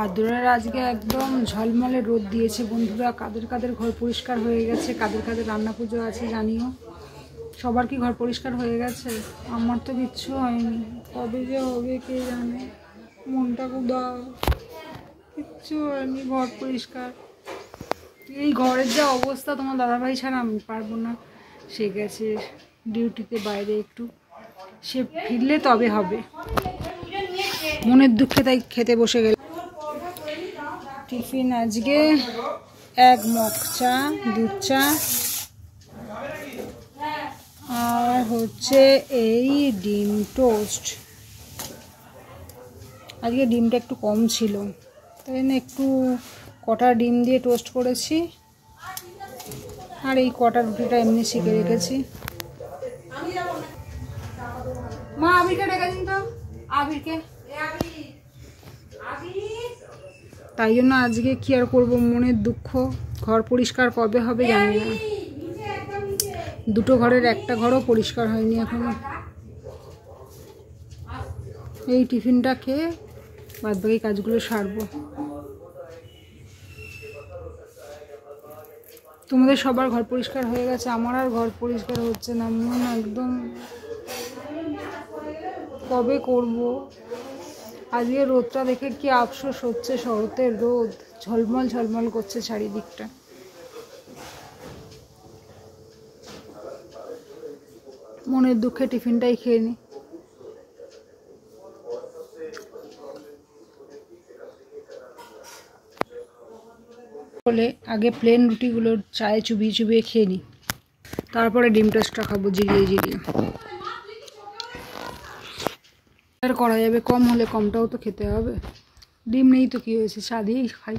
ভাদ্রের আজকে একদম ঝলমলে রোদ দিয়েছে বন্ধুরা। কাদের কাদের ঘর পরিষ্কার হয়ে গেছে, কাদের কাদের রান্না পুজো আছে জানিও। সবার কি ঘর পরিষ্কার হয়ে গেছে? আমার তো কিচ্ছু হয়নি, কবে যে হবে কে জানে। মনটা উদাও, কিচ্ছু হয়নি ঘর পরিষ্কার। এই ঘরের যা অবস্থা, তোমার দাদাভাই ছাড়া আমি পারবো না। সে গেছে ডিউটিতে বাইরে, একটু সে ফিরলে তবে হবে। মনের দুঃখে তাই খেতে বসে গেল। টিফিন আজকে এক মগ চা, দুধ চা, আর হচ্ছে এই ডিম টোস্ট। আজকে ডিমটা একটু কম ছিল, তাই জন্য একটু কটা ডিম দিয়ে টোস্ট করেছি। আর এই কটা রুটিটা এমনি শিখে রেখেছি। মা আবিরকে ডেকে দিন তো, আবিরকে। তাই জন্য আজকে কি আর করবো, মনের দুঃখ। ঘর পরিষ্কার কবে হবে জানি না। দুটো ঘরের একটা ঘরও পরিষ্কার হয়নি এখনো। এই টিফিনটা খেয়ে বাদবাকি কাজগুলো সারবো। তোমাদের সবার ঘর পরিষ্কার হয়ে গেছে, আমার আর ঘর পরিষ্কার হচ্ছে না। মন একদম, কবে করব। আজকে রোদটা দেখে কি আফসোস হচ্ছে, শরতের রোদ ঝলমল ঝলমল করছে চারিদিকটা। মনের দুঃখে টিফিনটাই খেয়ে নি। বলে আগে প্লেন রুটিগুলো চায়ে চুবিয়ে চুবিয়ে খেয়ে নিই, তারপরে ডিম টোস্টটা খাবো জিরিয়ে জিরিয়ে। আর করা যাবে, কম হলে কমটাও তো খেতে হবে। ডিম নেই তো কী হয়েছে, চা দিয়েই খাই।